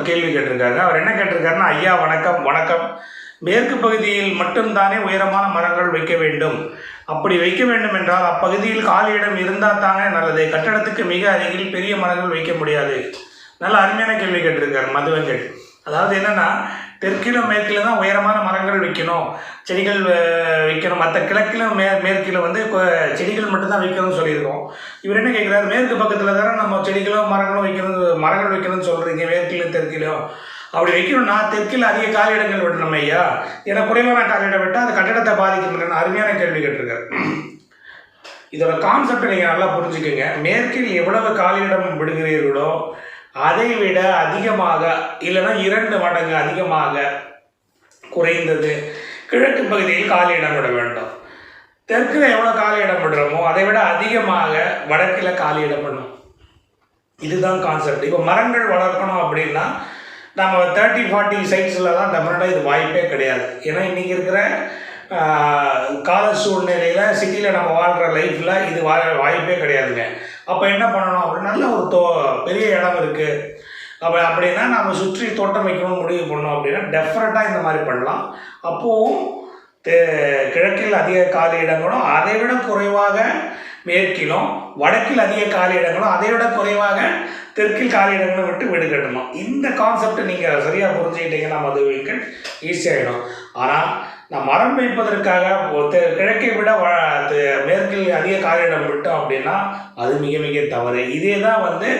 கேள்வி கேட்டிருக்காங்க. அவர் என்ன கேட்டிருக்காருன்னா, ஐயா வணக்கம். வணக்கம். மேற்கு பகுதியில் மட்டும்தானே உயரமான மரங்கள் வைக்க வேண்டும்? அப்படி வைக்க வேண்டும் என்றால் அப்பகுதியில் காலி இடம் இருந்தால் தானே நல்லது. கட்டடத்துக்கு மிக அருகில் பெரிய மரங்கள் வைக்க முடியாது. நல்ல அருமையான கேள்வி கேட்டிருக்காரு மதுவெங்கட். அதாவது என்னென்னா, தெற்கிலும் மேற்கிலும் தான் உயரமான மரங்கள் வைக்கணும், செடிகள் வைக்கணும். மற்ற கிழக்கிலும் மேற்கில் வந்து செடிகள் மட்டும்தான் வைக்கணும்னு சொல்லியிருக்கோம். இவர் என்ன கேட்குறாரு, மேற்கு பக்கத்தில் தானே நம்ம செடிகளும் மரங்கள் வைக்கணும்னு சொல்கிறீங்க, மேற்கிலும் தெற்கிலும். அப்படி வைக்கணும்னா தெற்கில் அதிக காலியிடங்கள் விடணும் ஐயா, ஏன்னா குறைவான காலியிடம் விட்டால் அது கட்டடத்தை பாதிக்கும். அருமையான கேள்வி கேட்டிருக்காரு. இதோட கான்செப்டை நீங்கள் நல்லா புரிஞ்சுக்கோங்க. மேற்கில் எவ்வளவு காலியிடம் விடுகிறீர்களோ அதை விட அதிகமாக, இல்லைன்னா 2 மடங்கு அதிகமாக குறைந்தது கிழக்கு பகுதியில் காலியிடம் விட வேண்டும். தெற்கில் எவ்வளோ காலியிடம் விடுறோமோ அதை விட அதிகமாக வடக்கில் காலியிடம் விடணும். இதுதான் கான்செப்ட். இப்போ மரங்கள் வளர்க்கணும் அப்படின்னா நம்ம 30-40 சைட்ஸில் தான் டெஃபினட்டாக இது வாய்ப்பே கிடையாது. ஏன்னா இன்றைக்கி இருக்கிற கால சூழ்நிலையில் சிட்டியில் நம்ம வாழ்கிற லைஃப்பில் இது வாய்ப்பே கிடையாதுங்க. அப்போ என்ன பண்ணணும் அப்படின்னா, நல்ல ஒரு பெரிய இடம் இருக்குது அப்படின்னா நம்ம சுற்றி தோட்டம் வைக்கணும்னு முடிவு பண்ணோம் அப்படின்னா டெஃபினட்டாக இந்த மாதிரி பண்ணலாம். அப்போவும் கிழக்கில் அதிக காலி இடங்களும் அதை விட குறைவாக மேற்கிலும், வடக்கில் அதிக காலி இடங்களும் அதை விட குறைவாக தெற்கில் காலி இடங்களும் விட்டு வீடு கட்டணும். இந்த கான்செப்டை நீங்கள் சரியாக புரிஞ்சுக்கிட்டீங்கன்னா மதுவெங்கட் ஈஸியாகிடும். ஆனால் நான் மரம் வைப்பதற்காக கிழக்கை விட மேற்கில் அதிக காலியிடம் விட்டோம் அப்படின்னா அது மிக மிக தவறு. இதே தான் வந்து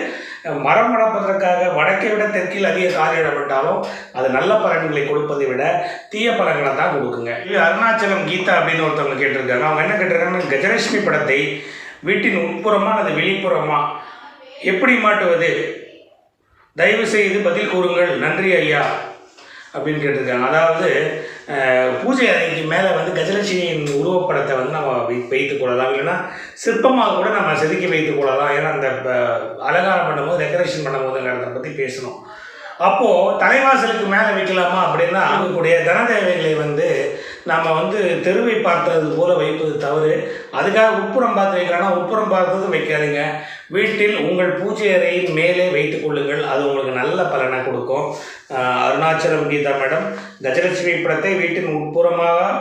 மரம் வளர்ப்பதற்காக வடக்கை விட தெற்கில் அதிக காலியிடம் விட்டாலும் அது நல்ல பலன்களை கொடுப்பதை விட தீய பலன்களை தான் கொடுக்குங்க. இது அருணாச்சலம் கீதா அப்படின்னு ஒருத்தவங்க கேட்டிருக்காங்க. அவங்க என்ன கேட்டிருக்காங்கன்னா, கஜலட்சுமி படத்தை வீட்டின் உட்புறமா அல்லது வெளிப்புறமா எப்படி மாட்டுவது, தயவு செய்து பதில் கூறுங்கள், நன்றி ஐயா அப்படின்னு கேட்டிருக்காங்க. அதாவது பூஜை அறைக்கு மேலே வந்து கஜலட்சுமியின் உருவப்படத்தை வந்து நம்ம வைத்து கொள்ளலாம், இல்லைன்னா சிற்பமாக கூட நம்ம செதுக்கி வைத்து கொள்ளலாம். ஏன்னா அந்த அலங்காரம் பண்ணும்போது, டெக்கரேஷன் பண்ணும்போதுங்கிறத பற்றி பேசணும். அப்போது தலைவாசலுக்கு மேலே வைக்கலாமா அப்படின்னா, அவங்களுடைய தனதேவைகளை வந்து நம்ம வந்து தெருவை பார்த்தது போல் வைப்பது தவறு. அதுக்காக உட்புறம் பார்த்து வைக்கலாம்னா உட்புறம் பார்த்ததும் வைக்காதீங்க. வீட்டில் உங்கள் பூஜை அறையில் மேலே வைத்து கொள்ளுங்கள், அது உங்களுக்கு நல்ல பலனை கொடுக்கும். அருணாச்சலம் கீதா மேடம், கஜலட்சுமி படத்தை வீட்டின் உட்புறமாக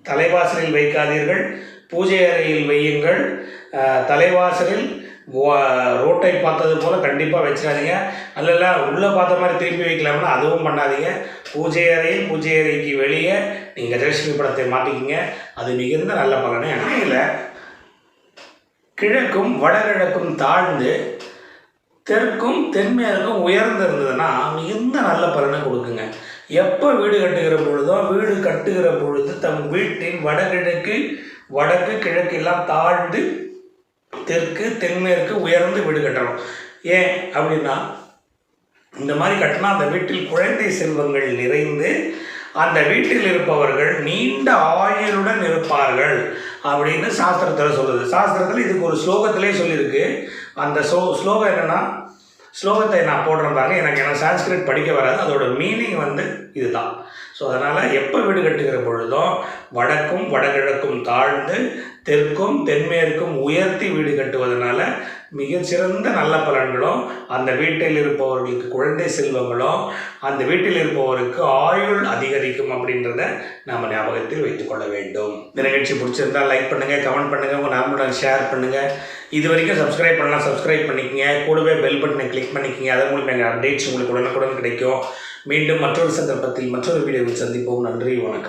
தலைவாசலில் வைக்காதீர்கள், பூஜை அறையில் வையுங்கள். தலைவாசலில் ரோட்டை பார்த்தது போல் கண்டிப்பாக வச்சிடாதீங்க. அல்ல உள்ளே பார்த்த மாதிரி திருப்பி வைக்கலாம்னா அதுவும் பண்ணாதீங்க. பூஜை அறையில், பூஜை அறைக்கு வெளியே நீங்கள் கஜலட்சுமி படத்தை மாட்டிக்கிங்க, அது மிகுந்த நல்ல பலனை. அணையில் கிழக்கும் வடகிழக்கும் தாழ்ந்து தெற்கும் தென்மேற்கும் உயர்ந்து இருந்ததுன்னா மிகுந்த நல்ல பலனை கொடுக்குங்க. எப்போ வீடு கட்டுகிற பொழுதோ, வீடு கட்டுகிற பொழுது தம் வீட்டின் வடக்கு கிழக்கு எல்லாம் தாழ்ந்து தெற்கு தென்மேற்கு உயர்ந்து வீடு கட்டணும். ஏன் அப்படின்னா, இந்த மாதிரி கட்டினா அந்த வீட்டில் குழந்தை செல்வங்கள் நிறைந்து அந்த வீட்டில் இருப்பவர்கள் நீண்ட ஆயுளுடன் இருப்பார்கள் அப்படின்னு சாஸ்திரத்தில் சொல்லுது. சாஸ்திரத்தில் இதுக்கு ஒரு ஸ்லோகத்திலே சொல்லியிருக்கு. அந்த ஸ்லோகம் என்னென்னா, ஸ்லோகத்தை நான் போடுறேன் பாருங்க. எனக்கு சான்ஸ்கிரிட் படிக்க வராது, அதோட மீனிங் வந்து இதுதான். ஸோ அதனால் எப்போ வீடு கட்டுகிற பொழுதும் வடக்கும் வடகிழக்கும் தாழ்ந்து தெற்கும் தென்மேற்கும் உயர்த்தி வீடு கட்டுவதனால மிகச்சிறந்த நல்ல பலன்களும், அந்த வீட்டில் இருப்பவர்களுக்கு குழந்தை செல்வங்களும், அந்த வீட்டில் இருப்பவருக்கு ஆயுள் அதிகரிக்கும் அப்படின்றத நாம் ஞாபகத்தில் வைத்துக்கொள்ள வேண்டும். இந்த நிகழ்ச்சி பிடிச்சிருந்தால் லைக் பண்ணுங்கள், கமெண்ட் பண்ணுங்கள், உங்கள் நண்பர்களுடன் ஷேர் பண்ணுங்கள். இது வரைக்கும் சப்ஸ்கிரைப் பண்ணலாம், சப்ஸ்கிரைப் பண்ணிக்கங்க. கூடவே பெல் பட்டனை கிளிக் பண்ணிக்கங்க. அதன் மூலம் எங்கள் அப்டேட்ஸ் உங்களுக்கு உடனுக்குடன் கிடைக்கும். மீண்டும் மற்றொரு சந்தர்ப்பத்தில் மற்றொரு வீடியோவில் சந்திப்போம். நன்றி, வணக்கம்.